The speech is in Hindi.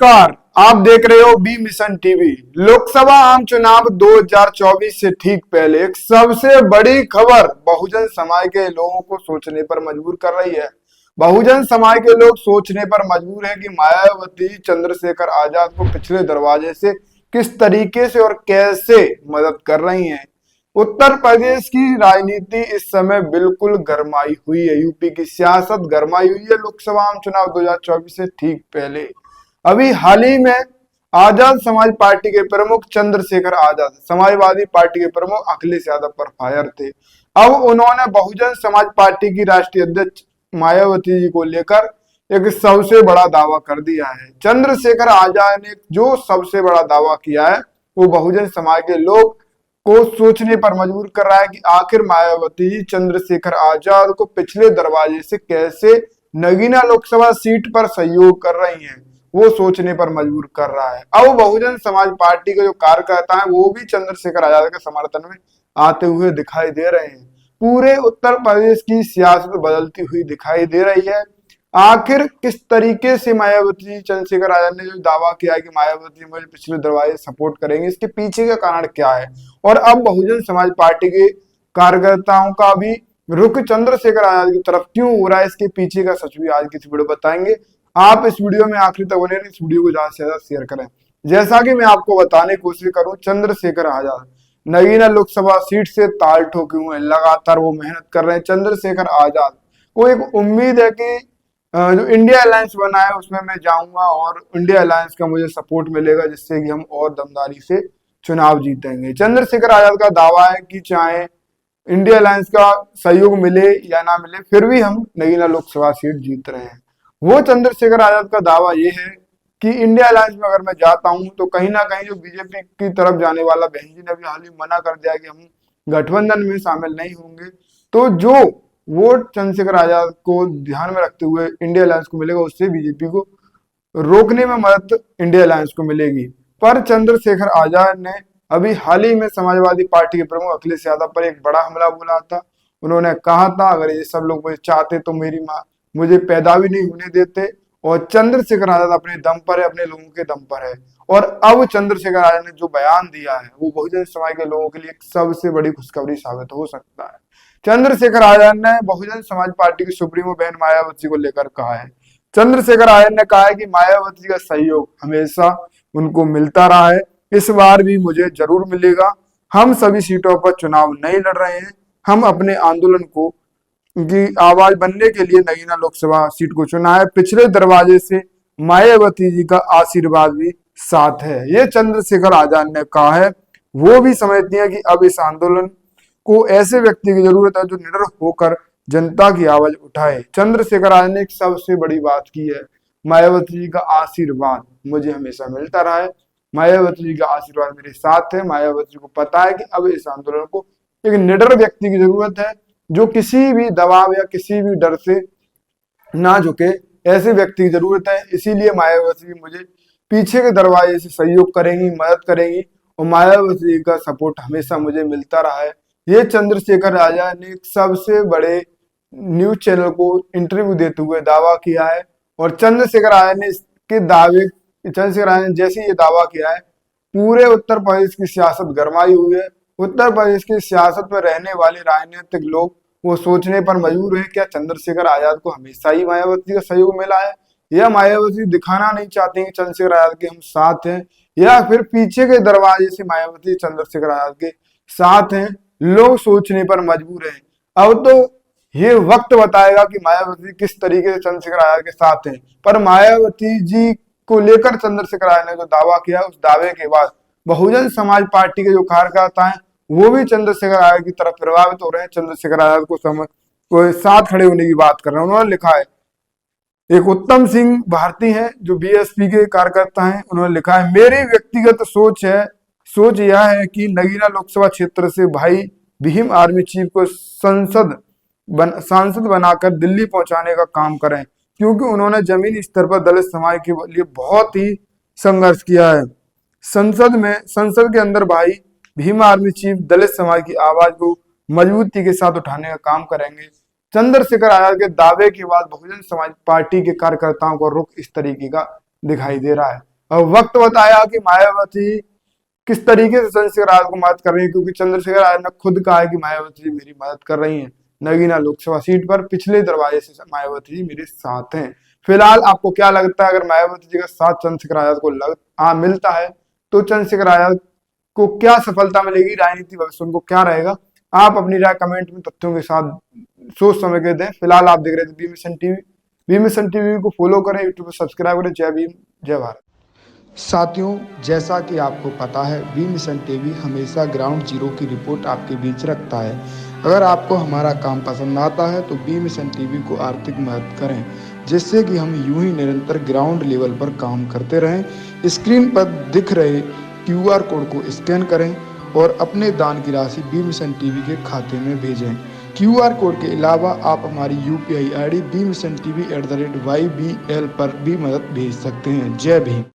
नमस्कार, आप देख रहे हो बी मिशन टीवी। लोकसभा आम चुनाव 2024 से ठीक पहले एक सबसे बड़ी खबर बहुजन समाज के लोगों को सोचने पर मजबूर कर रही है। बहुजन समाज के लोग सोचने पर मजबूर है कि मायावती चंद्रशेखर आजाद को पिछले दरवाजे से किस तरीके से और कैसे मदद कर रही हैं। उत्तर प्रदेश की राजनीति इस समय बिल्कुल गरमाई हुई है। यूपी की सियासत गरमाई हुई है लोकसभा आम चुनाव 2024 से ठीक पहले। अभी हाल ही में आजाद समाज पार्टी के प्रमुख चंद्रशेखर आजाद समाजवादी पार्टी के प्रमुख अखिलेश यादव पर फायर थे। अब उन्होंने बहुजन समाज पार्टी की राष्ट्रीय अध्यक्ष मायावती जी को लेकर एक सबसे बड़ा दावा कर दिया है। चंद्रशेखर आजाद ने जो सबसे बड़ा दावा किया है वो बहुजन समाज के लोग को सोचने पर मजबूर कर रहा है कि आखिर मायावती जी चंद्रशेखर आजाद को पिछले दरवाजे से कैसे नगीना लोकसभा सीट पर सहयोग कर रही हैं, वो सोचने पर मजबूर कर रहा है। अब बहुजन समाज पार्टी के जो कार्यकर्ता हैं वो भी चंद्रशेखर आजाद के समर्थन में आते हुए दिखाई दे रहे हैं। पूरे उत्तर प्रदेश की सियासत बदलती हुई दिखाई दे रही है। आखिर किस तरीके से मायावती चंद्रशेखर आजाद ने जो दावा किया है कि मायावती मुझे पिछले दरवाजे सपोर्ट करेंगे, इसके पीछे का कारण क्या है और अब बहुजन समाज पार्टी के कार्यकर्ताओं का भी रुख चंद्रशेखर आजाद की तरफ क्यों हो रहा है, इसके पीछे का सच भी आज की वीडियो बताएंगे। आप इस वीडियो में आखिरी तक बने रहिए, इस वीडियो को ज्यादा से ज्यादा शेयर करें। जैसा कि मैं आपको बताने की कोशिश करूं, चंद्रशेखर आजाद नगीना लोकसभा सीट से ताल ठोके हुए हैं, लगातार वो मेहनत कर रहे हैं। चंद्रशेखर आजाद को एक उम्मीद है कि जो इंडिया अलायंस बना है उसमें मैं जाऊंगा और इंडिया अलायंस का मुझे सपोर्ट मिलेगा, जिससे कि हम और दमदारी से चुनाव जीतेंगे। चंद्रशेखर आजाद का दावा है कि चाहे इंडिया अलायंस का सहयोग मिले या ना मिले, फिर भी हम नगीना लोकसभा सीट जीत रहे हैं। वो चंद्रशेखर आजाद का दावा ये है कि इंडिया अलायंस में अगर मैं जाता हूं तो कहीं ना कहीं जो बीजेपी की तरफ जाने वाला, बहन जी ने भी हाल ही मना कर दिया कि हम गठबंधन में शामिल नहीं होंगे, तो जो वोट चंद्रशेखर आजाद को ध्यान में रखते हुए इंडिया अलायंस को मिलेगा, उससे बीजेपी को रोकने में मदद इंडिया अलायंस को मिलेगी। पर चंद्रशेखर आजाद ने अभी हाल ही में समाजवादी पार्टी के प्रमुख अखिलेश यादव पर एक बड़ा हमला बोला था। उन्होंने कहा था अगर ये सब लोग मुझे चाहते तो मेरी माँ मुझे पैदा भी नहीं होने देते, और चंद्रशेखर आजाद अपने दम पर है, अपने लोगों के दम पर है। और अब चंद्रशेखर आजाद ने जो बयान दिया है वो बहुजन समाज के लोगों के लिए एक सबसे बड़ी खुशखबरी साबित हो सकता है। चंद्रशेखर आजाद ने बहुजन समाज पार्टी की सुप्रीमो बहन मायावती को लेकर कहा है। चंद्रशेखर आजाद ने कहा है कि मायावती का सहयोग हमेशा उनको मिलता रहा है, इस बार भी मुझे जरूर मिलेगा। हम सभी सीटों पर चुनाव नहीं लड़ रहे हैं, हम अपने आंदोलन को की आवाज बनने के लिए नगीना लोकसभा सीट को चुना है। पिछले दरवाजे से मायावती जी का आशीर्वाद भी साथ है, ये चंद्रशेखर आजाद ने कहा है। वो भी समझती है कि अब इस आंदोलन को ऐसे व्यक्ति की जरूरत है जो निडर होकर जनता की आवाज उठाए। चंद्रशेखर आजाद ने एक सबसे बड़ी बात की है, मायावती जी का आशीर्वाद मुझे हमेशा मिलता रहा है, मायावती जी का आशीर्वाद मेरे साथ है। मायावती जी को पता है कि अब इस आंदोलन को एक निडर व्यक्ति की जरूरत है जो किसी भी दबाव या किसी भी डर से ना झुके, ऐसे व्यक्ति की जरूरत है। इसीलिए मायावती मुझे पीछे के दरवाजे से सहयोग करेंगी, मदद करेंगी, और मायावती का सपोर्ट हमेशा मुझे मिलता रहा है। ये चंद्रशेखर आजाद ने एक सबसे बड़े न्यूज चैनल को इंटरव्यू देते हुए दावा किया है। और चंद्रशेखर आजाद ने इसके दावे, चंद्रशेखर आजाद ने जैसे ये दावा किया है, पूरे उत्तर प्रदेश की सियासत गरमाई हुई है। उत्तर प्रदेश की सियासत में रहने वाले राजनीतिक लोग वो सोचने पर मजबूर है, क्या चंद्रशेखर आजाद को हमेशा ही मायावती का सहयोग मिला है, या मायावती दिखाना नहीं चाहते हैं चंद्रशेखर आजाद के हम साथ हैं, या फिर पीछे के दरवाजे से मायावती चंद्रशेखर आजाद के साथ हैं। लोग सोचने पर मजबूर हैं। अब तो ये वक्त बताएगा कि मायावती किस तरीके से चंद्रशेखर आजाद के साथ हैं। पर मायावती जी को लेकर चंद्रशेखर आजाद ने जो दावा किया, उस दावे के बाद बहुजन समाज पार्टी के जो कार्यकर्ता हैं वो भी चंद्रशेखर आजाद की तरफ प्रभावित हो रहे हैं, चंद्रशेखर आजाद को साथ खड़े होने की बात कर रहे हैं। उन्होंने लिखा है, एक उत्तम सिंह भारती हैं जो बीएसपी के कार्यकर्ता हैं, उन्होंने लिखा है, मेरी व्यक्तिगत सोच यह है कि नगीना लोकसभा क्षेत्र से भाई भीम आर्मी चीफ को सांसद बनाकर दिल्ली पहुंचाने का काम करें, क्योंकि उन्होंने जमीनी स्तर पर दलित समाज के लिए बहुत ही संघर्ष किया है। संसद के अंदर भाई भीम आर्मी चीफ दलित समाज की आवाज को मजबूती के साथ उठाने का काम करेंगे। चंद्रशेखर आजाद के दावे के बाद बहुजन समाज पार्टी के कार्यकर्ताओं का रुख इस तरीके का दिखाई दे रहा है। वक्त बताया कि मायावती किस तरीके से चंद्रशेखर आजाद को मदद कर रही है, क्योंकि चंद्रशेखर आजाद ने खुद कहा है कि मायावती जी मेरी मदद कर रही हैं नगीना लोकसभा सीट पर, पिछले दरवाजे से मायावती जी मेरे साथ हैं। फिलहाल आपको क्या लगता है, अगर मायावती जी का साथ चंद्रशेखर आजाद को मिलता है तो चंद्रशेखर आजाद को क्या सफलता मिलेगी, राजनीति भविष्य उनको क्या रहेगा? आप अपनी राय कमेंट में तथ्यों के साथ सोच समझ के दें। फिलहाल आप देख रहे थे B mission TV. B mission TV को फॉलो करें, यूट्यूब पर सब्सक्राइब करें। जय भीम, जय भारत। साथियों, जैसा कि आपको पता है, बी मिशन टीवी हमेशा ग्राउंड जीरो की रिपोर्ट आपके बीच रखता है। अगर आपको हमारा काम पसंद आता है तो बी मिशन टीवी को आर्थिक मदद करें, जिससे कि हम यूं ही निरंतर ग्राउंड लेवल पर काम करते रहें। स्क्रीन पर दिख रहे क्यूआर कोड को स्कैन करें और अपने दान की राशि बी मिशन टीवी के खाते में भेजें। क्यूआर कोड के अलावा आप हमारी यूपीआई आईडी BMissionTV@YBL पर भी मदद भेज सकते हैं। जय भीम।